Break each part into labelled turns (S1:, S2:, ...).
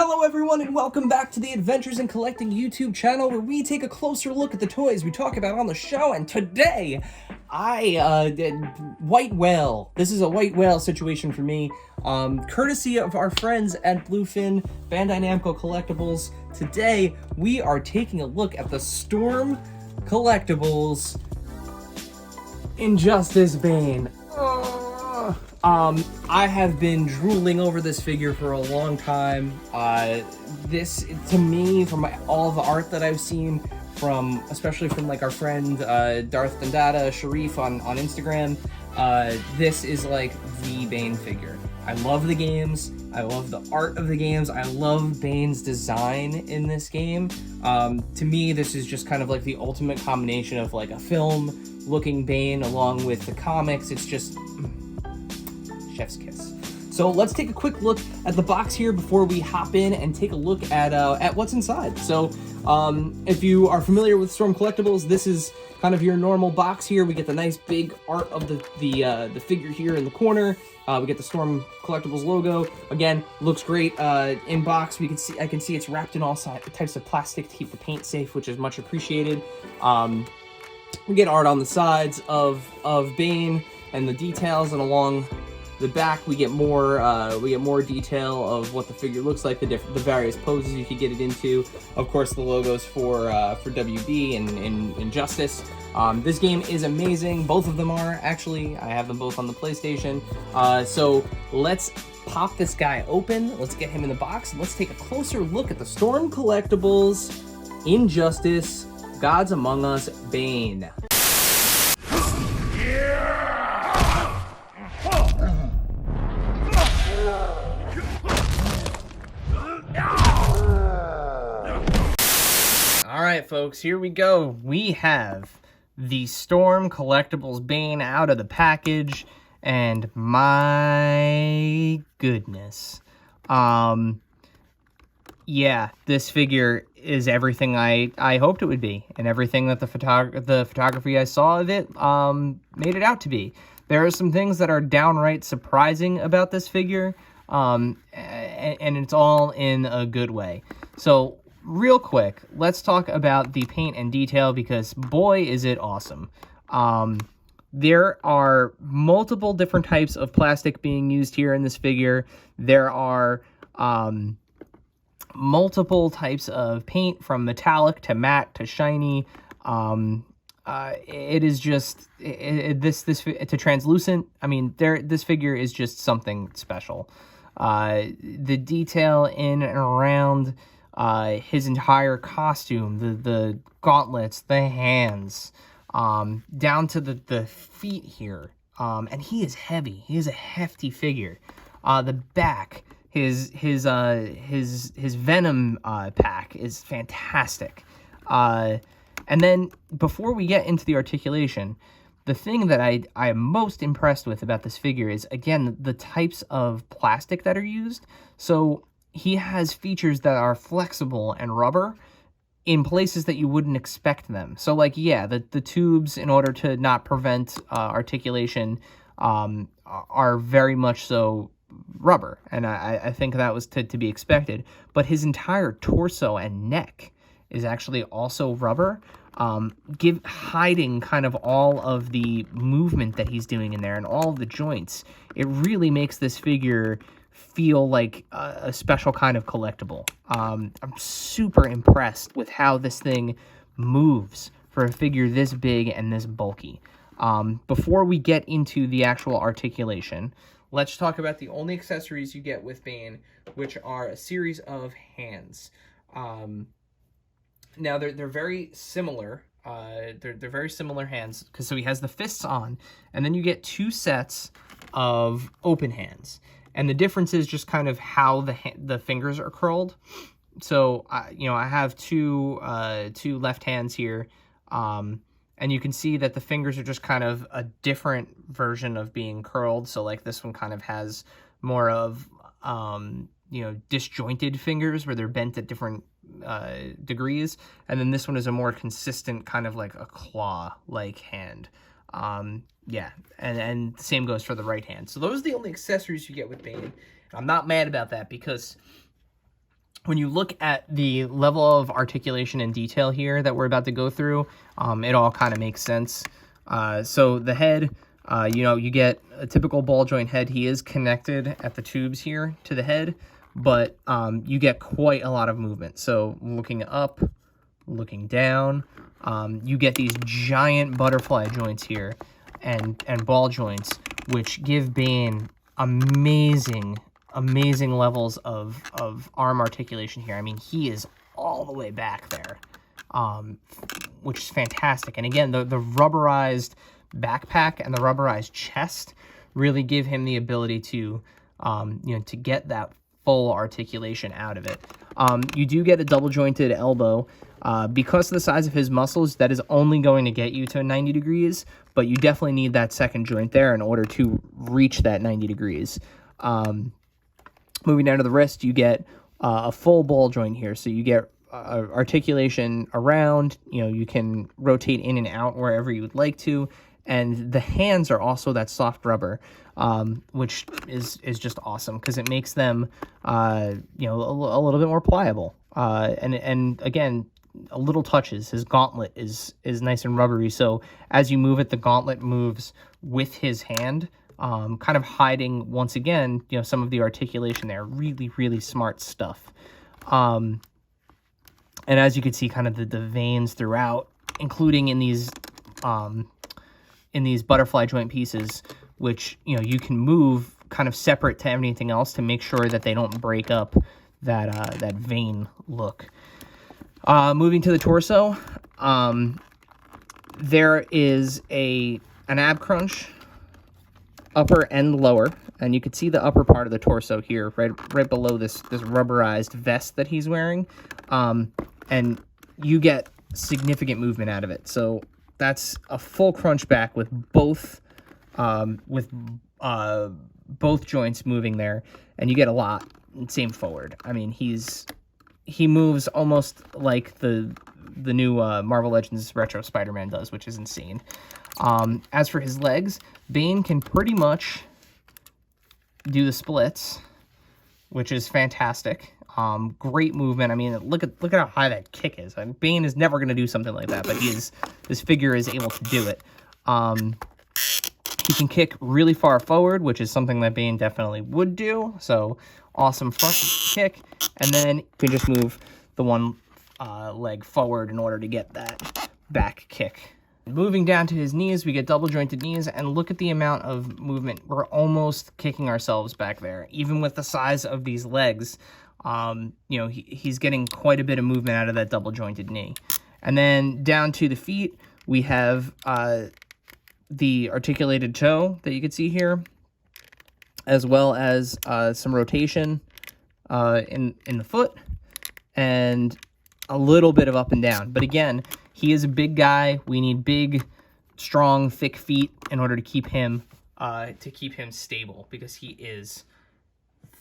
S1: Hello everyone and welcome back to the Adventures in Collecting YouTube channel where we take a closer look at the toys we talk about on the show. And today, I did White Whale. This is a White Whale situation for me, courtesy of our friends at Bluefin, Bandai Namco Collectibles. Today, we are taking a look at the Storm Collectibles Injustice Bane. I have been drooling over this figure for a long time. This, to me, from all the art that I've seen, especially from like our friend Darth Dandada Sharif on Instagram, this is like the Bane figure. I love the games. I love the art of the games. I love Bane's design in this game. To me, this is just kind of like the ultimate combination of like a film-looking Bane along with the comics. It's just chef's kiss. So let's take a quick look at the box here before we hop in and take a look at what's inside. So if you are familiar with Storm Collectibles, this is kind of your normal box here. We get the nice big art of the figure here in the corner. We get the Storm Collectibles logo. Again, looks great in box. I can see it's wrapped in all types of plastic to keep the paint safe, which is much appreciated. We get art on the sides of Bane and the details, and along the back we get more detail of what the figure looks like, the various poses you could get it into. Of course, the logos for WB and Injustice. This game is amazing. Both of them are, actually. I have them both on the PlayStation. So let's pop this guy open. Let's get him in the box. And let's take a closer look at the Storm Collectibles Injustice Gods Among Us Bane. Alright folks, here we go. We have the Storm Collectibles Bane out of the package, and my goodness. Yeah, this figure is everything I hoped it would be, and everything that the photography I saw of it made it out to be. There are some things that are downright surprising about this figure, and it's all in a good way. So real quick, let's talk about the paint and detail, because boy is it awesome. There are multiple different types of plastic being used here in this figure. There are multiple types of paint, from metallic to matte to shiny. It is just this to translucent. I mean, this figure is just something special. The detail in and around his entire costume, the gauntlets, the hands, down to the feet here, and he is heavy. He is a hefty figure. The back, his Venom pack is fantastic. And then before we get into the articulation, the thing that I am most impressed with about this figure is, again, the types of plastic that are used. So he has features that are flexible and rubber in places that you wouldn't expect them. So, like, yeah, the tubes, in order to not prevent articulation, are very much so rubber. And I think that was to be expected. But his entire torso and neck is actually also rubber, hiding kind of all of the movement that he's doing in there and all of the joints. It really makes this figure feel like a special kind of collectible. I'm super impressed with how this thing moves for a figure this big and this bulky. Before we get into the actual articulation, let's talk about the only accessories you get with Bane, which are a series of hands. Now they're very similar. They're very similar hands, because so he has the fists on, and then you get two sets of open hands. And the difference is just kind of how the fingers are curled. So, I have two left hands here, and you can see that the fingers are just kind of a different version of being curled. So, like, this one kind of has more of, disjointed fingers where they're bent at different degrees. And then this one is a more consistent kind of like a claw-like hand. Yeah, and the same goes for the right hand. So those are the only accessories you get with Bane. I'm not mad about that, because when you look at the level of articulation and detail here that we're about to go through, it all kind of makes sense. So the head, you know, you get a typical ball joint head. He is connected at the tubes here to the head, but you get quite a lot of movement. So looking up, looking down, you get these giant butterfly joints here and ball joints, which give Bane amazing levels of arm articulation here. I mean, he is all the way back there, which is fantastic. And again, the rubberized backpack and the rubberized chest really give him the ability to, you know, to get that full articulation out of it. You do get a double jointed elbow. Because of the size of his muscles, that is only going to get you to 90 degrees, but you definitely need that second joint there in order to reach that 90 degrees. Moving down to the wrist, you get a full ball joint here. So you get articulation around, you know, you can rotate in and out wherever you would like to. And the hands are also that soft rubber, which is just awesome because it makes them, you know, a little bit more pliable. And again, a little touches. His gauntlet is nice and rubbery. So as you move it, the gauntlet moves with his hand, kind of hiding, once again, you know, some of the articulation there. Really, really smart stuff. And as you can see, kind of the veins throughout, including in these butterfly joint pieces, which, you know, you can move kind of separate to everything else to make sure that they don't break up that that vein look. Moving to the torso, there is an ab crunch, upper and lower, and you can see the upper part of the torso here, right below this rubberized vest that he's wearing, and you get significant movement out of it. So that's a full crunch back with both joints moving there, and you get a lot. Same forward. I mean, he moves almost like the new Marvel Legends Retro Spider-Man does, which is insane. As for his legs, Bane can pretty much do the splits, which is fantastic. Great movement. I mean, look at how high that kick is. I mean, Bane is never going to do something like that, but this figure is able to do it. He can kick really far forward, which is something that Bane definitely would do. So awesome front kick, and then you can just move the one leg forward in order to get that back kick. Moving down to his knees, we get double jointed knees, and look at the amount of movement. We're almost kicking ourselves back there. Even with the size of these legs, you know, he's getting quite a bit of movement out of that double jointed knee. And then down to the feet, we have the articulated toe that you can see here, as well as some rotation in the foot, and a little bit of up and down. But again, he is a big guy. We need big, strong, thick feet in order to keep him stable, because he is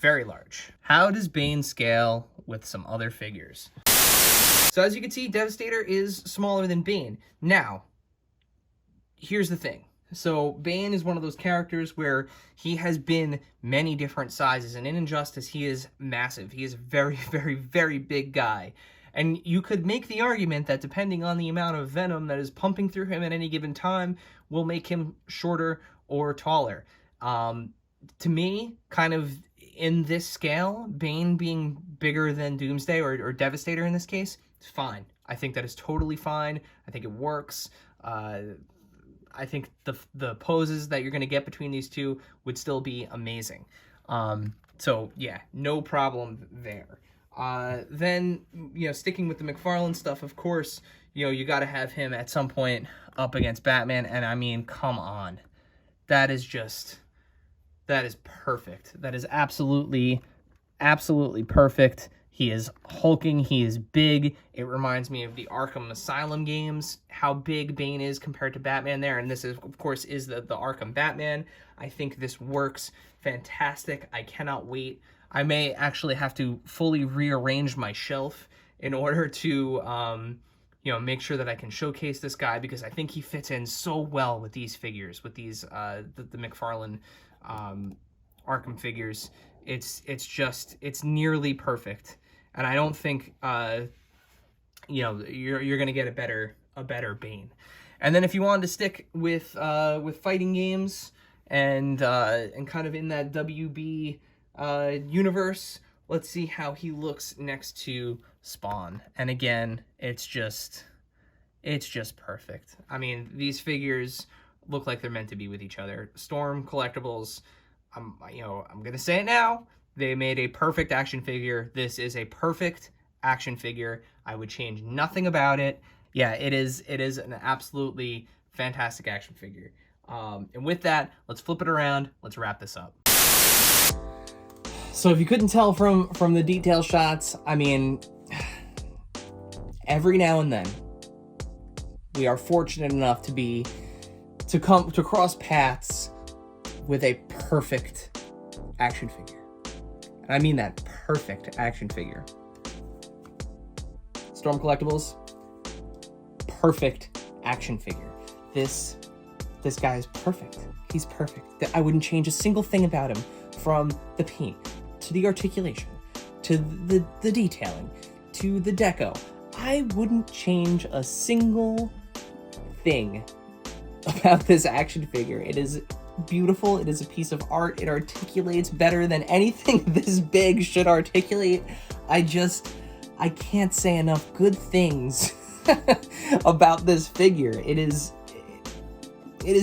S1: very large. How does Bane scale with some other figures? So as you can see, Devastator is smaller than Bane. Now, here's the thing. So Bane is one of those characters where he has been many different sizes, and in Injustice, he is massive. He is a very, very, very big guy. And you could make the argument that depending on the amount of venom that is pumping through him at any given time will make him shorter or taller. To me, kind of in this scale, Bane being bigger than Doomsday or Devastator in this case, it's fine. I think that is totally fine. I think it works. I think the poses that you're going to get between these two would still be amazing. So yeah, no problem there. Then, you know, sticking with the McFarlane stuff, of course, you know, you got to have him at some point up against Batman. And I mean, come on. That is perfect. That is absolutely, absolutely perfect. He is hulking. He is big. It reminds me of the Arkham Asylum games, how big Bane is compared to Batman there. And this is, of course, is the Arkham Batman. I think this works fantastic. I cannot wait. I may actually have to fully rearrange my shelf in order to, you know, make sure that I can showcase this guy, because I think he fits in so well with these figures, with these, the McFarlane Arkham figures. It's nearly perfect. and I don't think you know, you're gonna get a better Bane. And then if you wanted to stick with fighting games and kind of in that WB universe, let's see how he looks next to Spawn. And again, it's just perfect. I mean, these figures look like they're meant to be with each other. Storm Collectibles, I'm gonna say it now, they made a perfect action figure. This is a perfect action figure. I would change nothing about it. Yeah, it is an absolutely fantastic action figure. And with that, let's flip it around. Let's wrap this up. So if you couldn't tell from the detail shots, I mean, every now and then we are fortunate enough to cross paths with a perfect action figure. And I mean that, perfect action figure. Storm Collectibles, perfect action figure. This guy is perfect. He's perfect. I wouldn't change a single thing about him, from the paint to the articulation to the detailing to the deco. I wouldn't change a single thing about this action figure. It is beautiful. It is a piece of art. It articulates better than anything this big should articulate. I can't say enough good things about this figure. It is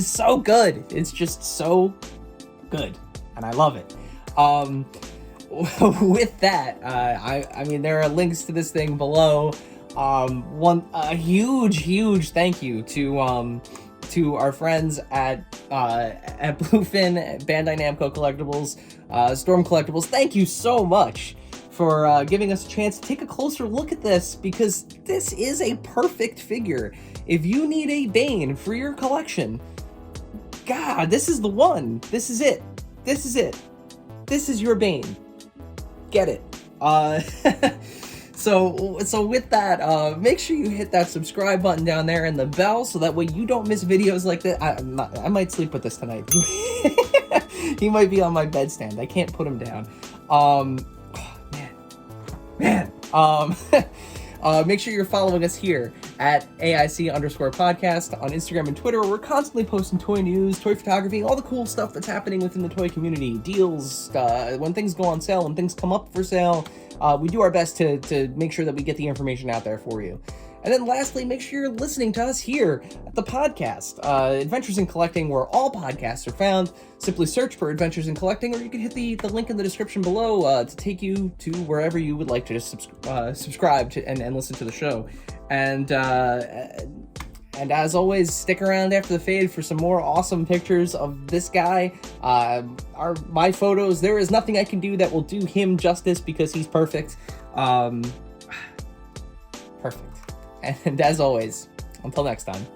S1: so good. It's just so good, and I love it. With that, I mean, there are links to this thing below. A huge thank you to our friends at Bluefin, Bandai Namco Collectibles, Storm Collectibles. Thank you so much for giving us a chance to take a closer look at this, because this is a perfect figure. If you need a Bane for your collection, God, this is the one. This is it. This is it. This is your Bane. Get it. So with that, make sure you hit that subscribe button down there and the bell, so that way you don't miss videos like this. I might sleep with this tonight. He might be on my bedstand. I can't put him down. Man. Make sure you're following us here at AIC_podcast on Instagram and Twitter. We're constantly posting toy news, toy photography, all the cool stuff that's happening within the toy community. Deals, when things go on sale, when things come up for sale. We do our best to make sure that we get the information out there for you. And then lastly, make sure you're listening to us here at the podcast, Adventures in Collecting, where all podcasts are found. Simply search for Adventures in Collecting, or you can hit the link in the description below to take you to wherever you would like to just subscribe to and listen to the show. And as always, stick around after the fade for some more awesome pictures of this guy. My photos, there is nothing I can do that will do him justice, because he's perfect. Perfect. And as always, until next time.